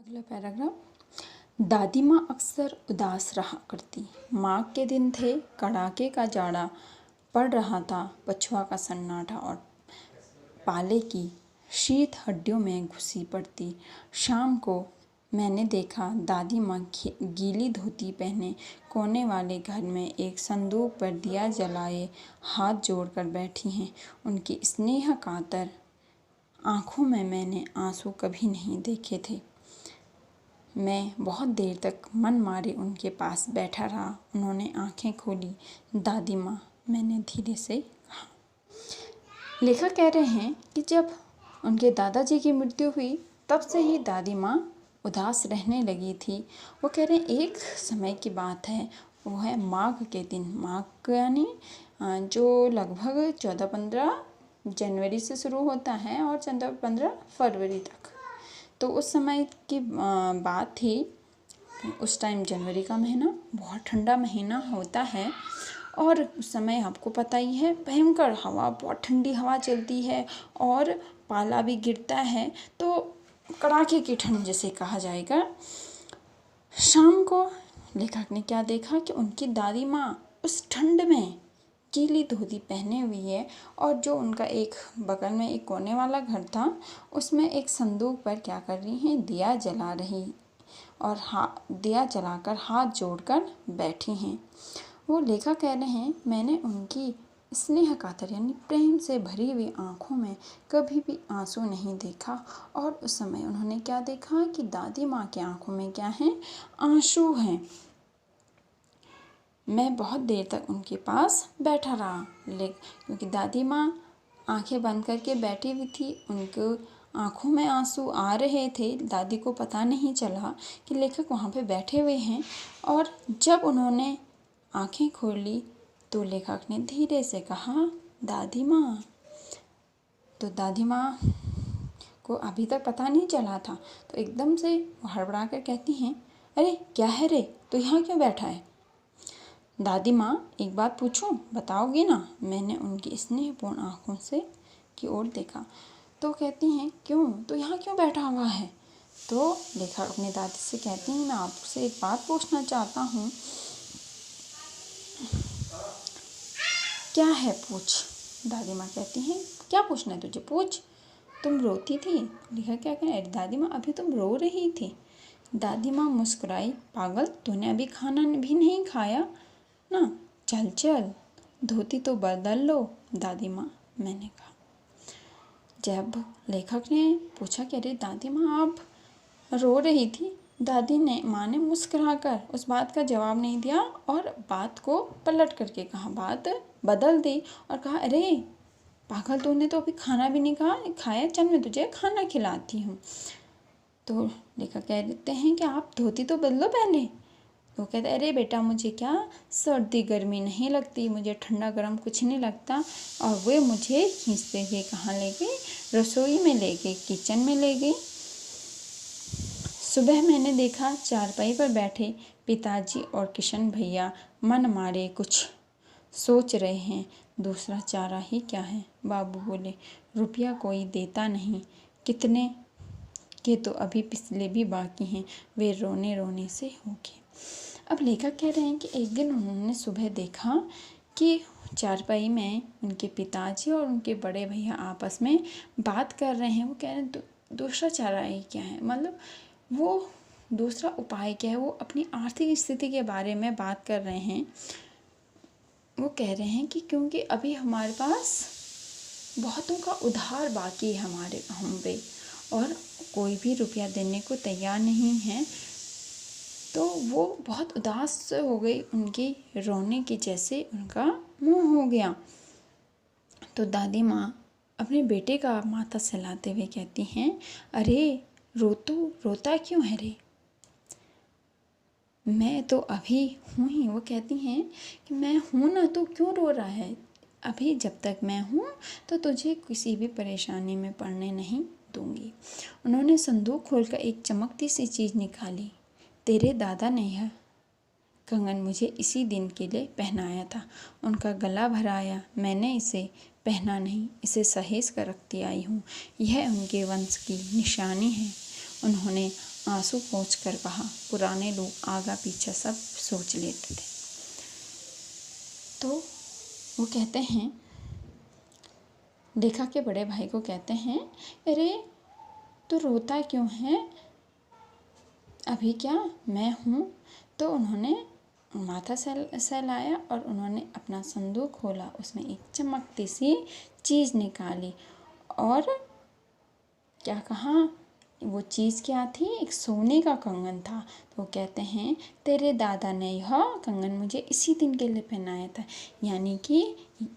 अगला पैराग्राफ। दादी माँ अक्सर उदास रहा करती। माघ के दिन थे, कड़ाके का जाड़ा पड़ रहा था, पछुआ का सन्नाटा और पाले की शीत हड्डियों में घुसी पड़ती। शाम को मैंने देखा दादी माँ गीली धोती पहने कोने वाले घर में एक संदूक पर दिया जलाए हाथ जोड़कर बैठी हैं। उनकी स्नेह कातर आँखों में मैंने आंसू कभी नहीं देखे थे। मैं बहुत देर तक मन मारे उनके पास बैठा रहा। उन्होंने आंखें खोली। दादी माँ, मैंने धीरे से कहा। लेखक कह रहे हैं कि जब उनके दादाजी की मृत्यु हुई तब से ही दादी माँ उदास रहने लगी थी। वो कह रहे हैं एक समय की बात है, वो है माघ के दिन। माघ यानी जो लगभग 14-15 जनवरी से शुरू होता है और 14-15 फरवरी तक। तो उस समय की बात थी। उस टाइम जनवरी का महीना बहुत ठंडा महीना होता है और उस समय आपको पता ही है भयंकर हवा, बहुत ठंडी हवा चलती है और पाला भी गिरता है, तो कड़ाके की ठंड जिसे कहा जाएगा। शाम को लेखक ने क्या देखा कि उनकी दादी माँ उस ठंड में गीली धोती पहने हुई है और जो उनका एक बगल में एक कोने वाला घर था उसमें एक संदूक पर क्या कर रही हैं, दिया जला रही और दिया जलाकर हाथ जोड़कर बैठी हैं। वो लेखक कह रहे हैं मैंने उनकी स्नेह कातर यानी प्रेम से भरी हुई आँखों में कभी भी आंसू नहीं देखा। और उस समय उन्होंने क्या देखा कि दादी माँ की आँखों में क्या है, आंसू हैं। मैं बहुत देर तक उनके पास बैठा रहा क्योंकि दादी माँ आंखें बंद करके बैठी हुई थी। उनको आंखों में आंसू आ रहे थे। दादी को पता नहीं चला कि लेखक वहाँ पे बैठे हुए हैं। और जब उन्होंने आंखें खोली तो लेखक ने धीरे से कहा, दादी माँ। तो दादी माँ को अभी तक पता नहीं चला था, तो एकदम से हड़बड़ा कर कहती हैं, अरे क्या है रे, तो यहाँ क्यों बैठा है? दादी माँ, एक बात पूछूं, बताओगी ना? मैंने उनकी स्नेहपूर्ण आँखों से की ओर देखा। तो कहती हैं, क्यों, तो यहाँ क्यों बैठा हुआ है? तो लेखक अपनी दादी से कहती हैं, मैं आपसे एक बात पूछना चाहता हूँ। क्या है, पूछ। दादी माँ कहती हैं, क्या पूछना है तुझे, पूछ। तुम रोती थी। लेखक क्या कह रहे, दादी माँ अभी तुम रो रही थी। दादी माँ मुस्कुराई, पागल, तूने अभी खाना भी नहीं खाया ना, चल चल धोती तो बदल लो। दादी माँ, मैंने कहा। जब लेखक ने पूछा कि अरे दादी माँ आप रो रही थी, दादी ने माँ ने मुस्कुराकर उस बात का जवाब नहीं दिया और बात को पलट करके कहा, बात बदल दी और कहा, अरे पागल, तूने तो अभी खाना भी नहीं खाया, चल मैं तुझे खाना खिलाती हूँ। तो लेखक कह देते हैं कि आप धोती तो बदलो पहले। वो कहता है, अरे बेटा मुझे क्या सर्दी गर्मी नहीं लगती, मुझे ठंडा गर्म कुछ नहीं लगता। और वे मुझे खींचते हुए कहाँ ले गई, रसोई में ले गई, किचन में ले गई। सुबह मैंने देखा चारपाई पर बैठे पिताजी और किशन भैया मन मारे कुछ सोच रहे हैं। दूसरा चारा ही क्या है, बाबू बोले, रुपया कोई देता नहीं, कितने के तो अभी पिछले भी बाकी हैं, वे रोने रोने से होंगे। अब लेखक कह रहे हैं कि एक दिन उन्होंने सुबह देखा कि चारपाई में उनके पिताजी और उनके बड़े भैया आपस में बात कर रहे हैं। वो कह रहे हैं दूसरा चारा ही क्या है, मतलब वो दूसरा उपाय क्या है। वो अपनी आर्थिक स्थिति के बारे में बात कर रहे हैं। वो कह रहे हैं कि क्योंकि अभी हमारे पास बहुतों का उधार बाकी है हम पे और कोई भी रुपया देने को तैयार नहीं है। तो वो बहुत उदास हो गई, उनकी रोने की जैसे उनका मुंह हो गया। तो दादी माँ अपने बेटे का माथा सहलाते हुए कहती हैं, अरे रोता क्यों है रे? मैं तो अभी हूँ ही। वो कहती हैं कि मैं हूँ ना, तो क्यों रो रहा है? अभी जब तक मैं हूँ तो तुझे किसी भी परेशानी में पड़ने नहीं दूंगी। उन्होंने संदूक खोलकर एक चमकती सी चीज़ निकाली। तेरे दादा ने यह कंगन मुझे इसी दिन के लिए पहनाया था, उनका गला भराया, मैंने इसे पहना नहीं, इसे सहेज कर रखती आई हूँ। यह उनके वंश की निशानी है। उन्होंने आंसू पोंछकर कहा, पुराने लोग आगा पीछा सब सोच लेते थे। तो वो कहते हैं, लेखा के बड़े भाई को कहते हैं, अरे तू रोता क्यों है, अभी क्या मैं हूँ। तो उन्होंने माथा सहलाया और उन्होंने अपना संदूक खोला, उसमें एक चमकती सी चीज़ निकाली और क्या कहा, वो चीज़ क्या थी, एक सोने का कंगन था। तो वो कहते हैं, तेरे दादा ने यह कंगन मुझे इसी दिन के लिए पहनाया था। यानी कि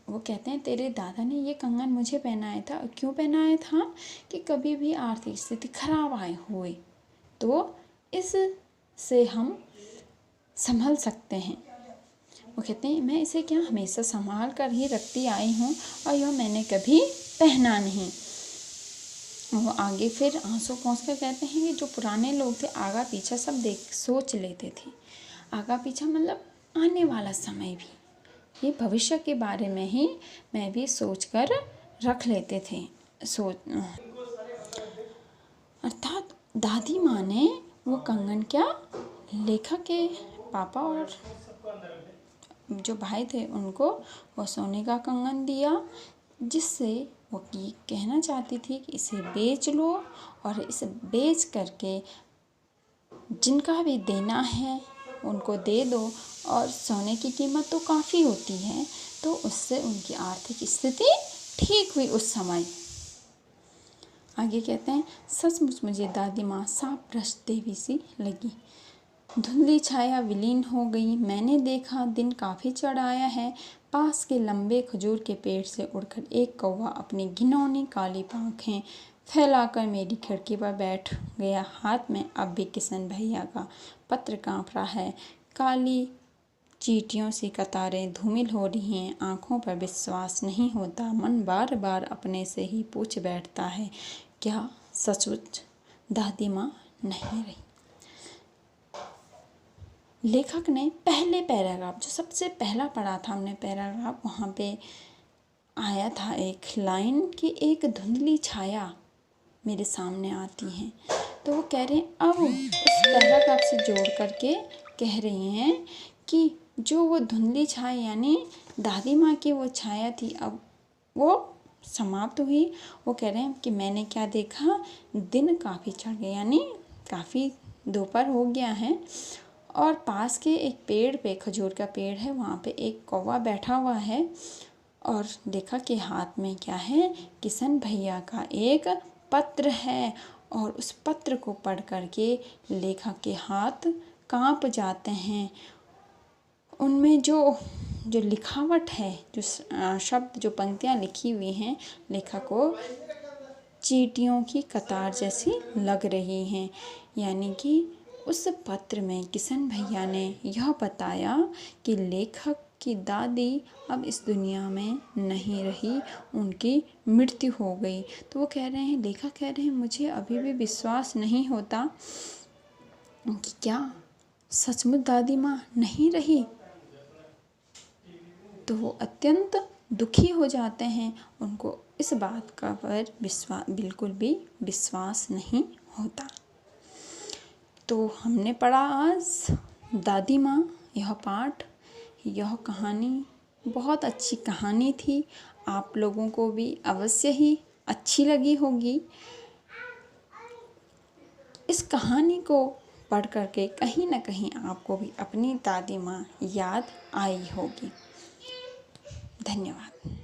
वो कहते हैं, तेरे दादा ने ये कंगन मुझे पहनाया था। और क्यों पहनाया था कि कभी भी आर्थिक स्थिति खराब आए हुए तो इससे हम संभल सकते हैं। वो कहते हैं, मैं इसे क्या हमेशा संभाल कर ही रखती आई हूँ और यह मैंने कभी पहना नहीं। वो आगे फिर आंसू पोंछ कर कहते हैं कि जो पुराने लोग थे आगा पीछा सब सोच लेते थे। आगा पीछा मतलब आने वाला समय भी, ये भविष्य के बारे में ही मैं भी सोच कर रख लेते थे। अर्थात दादी माँ ने वो कंगन क्या लेखा के पापा और जो भाई थे उनको वो सोने का कंगन दिया, जिससे वो ये कहना चाहती थी कि इसे बेच लो और इसे बेच करके जिनका भी देना है उनको दे दो। और सोने की कीमत तो काफ़ी होती है, तो उससे उनकी आर्थिक स्थिति ठीक हुई उस समय। आगे कहते हैं, सचमुच मुझे दादी माँ साफ भ्रष्ट देवी सी लगी। धुंधली छाया विलीन हो गई। मैंने देखा दिन काफ़ी चढ़ आया है। पास के लंबे खजूर के पेड़ से उड़कर एक कौवा अपनी घिनौनी काली पंखें फैलाकर मेरी खिड़की पर बैठ गया। हाथ में अब भी किशन भैया का पत्र काँप रहा है। काली चींटियों सी कतारें धूमिल हो रही हैं। आँखों पर विश्वास नहीं होता। मन बार बार अपने से ही पूछ बैठता है, क्या सचमुच दादी माँ नहीं रही। लेखक ने पहले पैराग्राफ, जो सबसे पहला पढ़ा था हमने पैराग्राफ, वहाँ पे आया था एक लाइन कि एक धुंधली छाया मेरे सामने आती है। तो वो कह रहे हैं, अब उस पैराग्राफ से जोड़ करके कह रही हैं कि जो वो धुंधली छाया यानी दादी माँ की वो छाया थी, अब वो समाप्त हुई। वो कह रहे हैं कि मैंने क्या देखा, दिन काफ़ी चढ़ गया यानी काफ़ी दोपहर हो गया है और पास के एक पेड़ पे, खजूर का पेड़ है, वहाँ पे एक कौवा बैठा हुआ है और लेखा के हाथ में क्या है, किशन भैया का एक पत्र है। और उस पत्र को पढ़ करके लेखा के हाथ कांप जाते हैं। उनमें जो लिखावट है, जो शब्द, जो पंक्तियाँ लिखी हुई हैं, लेखा को चींटियों की कतार जैसी लग रही हैं। यानी कि उस पत्र में किशन भैया ने यह बताया कि लेखक की दादी अब इस दुनिया में नहीं रही, उनकी मृत्यु हो गई। तो वो कह रहे हैं, लेखक कह रहे हैं, मुझे अभी भी विश्वास नहीं होता कि क्या सचमुच दादी माँ नहीं रही। तो वो अत्यंत दुखी हो जाते हैं। उनको इस बात का पर बिल्कुल भी विश्वास नहीं होता। तो हमने पढ़ा आज दादी माँ, यह पाठ, यह कहानी बहुत अच्छी कहानी थी। आप लोगों को भी अवश्य ही अच्छी लगी होगी। इस कहानी को पढ़ करके कहीं ना कहीं आपको भी अपनी दादी माँ याद आई होगी। धन्यवाद।